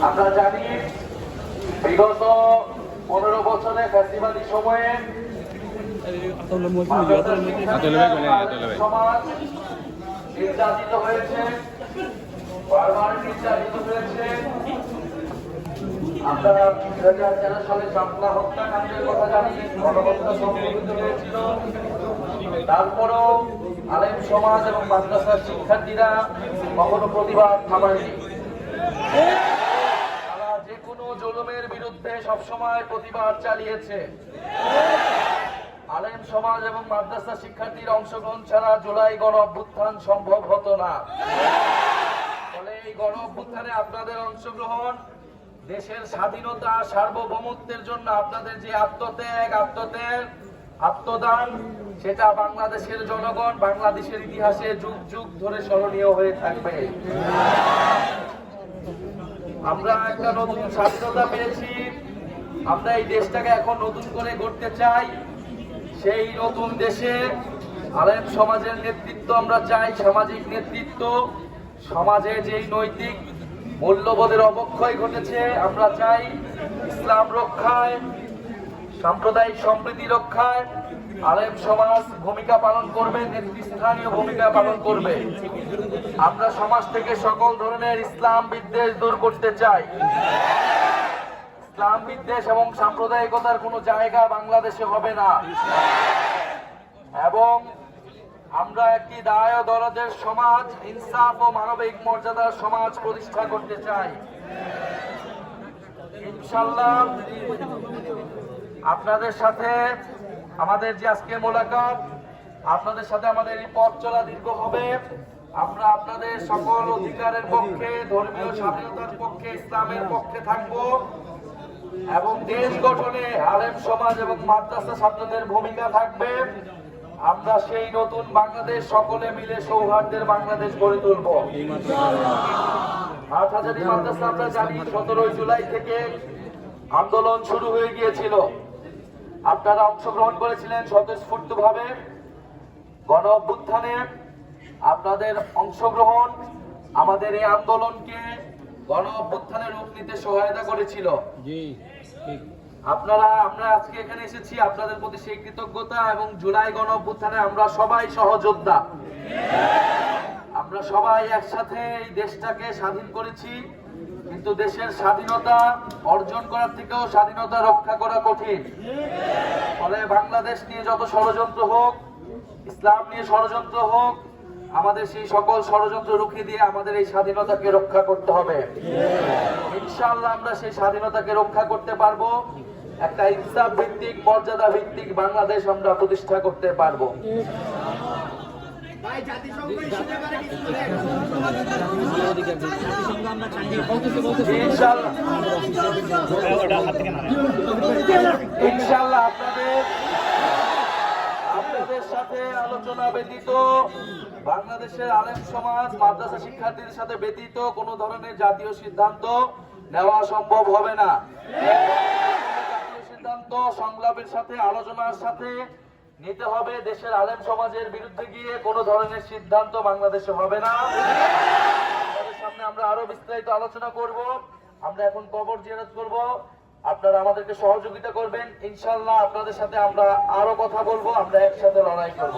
আমরা জানি বিগত 15 বছরে ফ্যাসিবাদী সময়ে সমাজ নির্যাতিত হয়েছে, বারবার নির্যাতিত হয়েছে। আমরা 2013 সালে চাকলা হত্যাকাণ্ডের কথা জানি, গণহত্যা সংঘটিত হয়েছিল। তারপরও আলেম সমাজ এবং মাদ্রাসার শিক্ষার্থীরা কখনো প্রতিবাদ থামায়নি। তারা যে কোনো জুলুমের বিরুদ্ধে সবসময় প্রতিবাদ চালিয়েছে। আলেম সমাজ এবং মাদ্রাসা শিক্ষার্থীর অংশগ্রহণ ছাড়া জুলাই গণ অভ্যুত্থান সম্ভব হতো না। ফলে এই গণ অভ্যুত্থানে আপনাদের অংশগ্রহণ, দেশের স্বাধীনতা সার্বভৌমত্বের জন্য আপনাদের যে আত্মদান, সেটা বাংলাদেশের জনগণ, বাংলাদেশের ইতিহাসে যুগ যুগ ধরে স্মরণীয় হয়ে থাকবে। আমরা একটা নতুন স্বাধীনতা পেয়েছি, আমরা এই দেশটাকে এখন নতুন করে গড়তে চাই। সেই নতুন দেশে আলেম সমাজের নেতৃত্ব আমরা চাই, সামাজিক নেতৃত্ব। সমাজে যেই নৈতিক মূল্যবোধের অবক্ষয় ঘটেছে, আমরা চাই ইসলাম রক্ষায়, সাম্প্রদায়িক সম্প্রীতি রক্ষায় আলেম সমাজ ভূমিকা পালন করবে, নেতৃস্থানীয় ভূমিকা পালন করবে। আমরা সমাজ থেকে সকল ধরনের ইসলাম বিদ্বেষ দূর করতে চাই। ইসলাম বিদ্বেষ এবং সাম্প্রদায়িকতার কোনো জায়গা বাংলাদেশে হবে না, এবং আমরা একটি দায় ও দরদের সমাজ, ইনসাফ ও মানবিক মর্যাদার সমাজ প্রতিষ্ঠা করতে চাই। ইনশাআল্লাহ আপনাদের সাথে আমাদের যে আজকের মোলাকাত, আপনাদের সাথে আমাদের এই পথ চলা দীর্ঘ হবে। আমরা আপনাদের সকল অধিকারের পক্ষে, ধর্মীয় স্বাধীনতার পক্ষে, ইসলামের পক্ষে থাকব, এবং দেশ গঠনে আলেম সমাজ এবং মাদ্রাসা ছাত্রদের ভূমিকা থাকবে। আমরা সেই নতুন বাংলাদেশ সকলে মিলে সৌহার্দ্যের বাংলাদেশ গড়ে তুলব। হাটহাজারী মাদ্রাসা আমরা জানি 17 জুলাই থেকে আন্দোলন শুরু হয়ে গিয়েছিল। আপনারা অংশগ্রহণ করেছিলেন স্বতঃস্ফূর্তভাবে গণ অভ্যুত্থানে। আপনাদের অংশগ্রহণ আমাদের এই আন্দোলনকে গণ অভ্যুত্থানে রূপ নিতে সহায়তা করেছিল। আমরা আজকে এখানে এসেছি আপনাদের প্রতি সেই কৃতজ্ঞতা, এবং জুলাই গণ অভ্যুত্থানে আমরা সবাই সহযোদ্ধা। আমরা সবাই একসাথে এই দেশটাকে স্বাধীন করেছি, কিন্তু দেশের স্বাধীনতা অর্জন করার থেকেও স্বাধীনতা রক্ষা করা কঠিন। ফলে বাংলাদেশ নিয়ে যত ষড়যন্ত্র হোক, ইসলাম নিয়ে ষড়যন্ত্র হোক, আমাদের সেই সকল ষড়যন্ত্র রুখে দিয়ে আমাদের এই স্বাধীনতাকে রক্ষা করতে হবে। ইনশাআল্লাহ আমরা সেই স্বাধীনতাকে রক্ষা করতে পারবো। একটা ইনসাফ ভিত্তিক, মর্যাদা ভিত্তিক বাংলাদেশ আমরা প্রতিষ্ঠা করতে পারবো। ইনশাআল্লাহ আপনাদের সাথে আলোচনা ব্যতীত, বাংলাদেশের আলেম সমাজ মাদ্রাসা শিক্ষার্থীদের সাথে ব্যতীত কোন ধরনের জাতীয় সিদ্ধান্ত নেওয়া সম্ভব হবে না। জাতীয় সিদ্ধান্ত সংলাপের সাথে, আলোচনার সাথে নিতে হবে। দেশের আলেম সমাজের বিরুদ্ধে গিয়ে কোন ধরনের সিদ্ধান্ত বাংলাদেশে হবে না। আপনাদের সামনে আমরা আরো বিস্তারিত আলোচনা করব। আমরা এখন কবর জিয়ারত করব, আপনারা আমাদেরকে সহযোগিতা করবেন। ইনশাআল্লাহ আপনাদের সাথে আমরা আরো কথা বলবো, আমরা একসাথে লড়াই করব।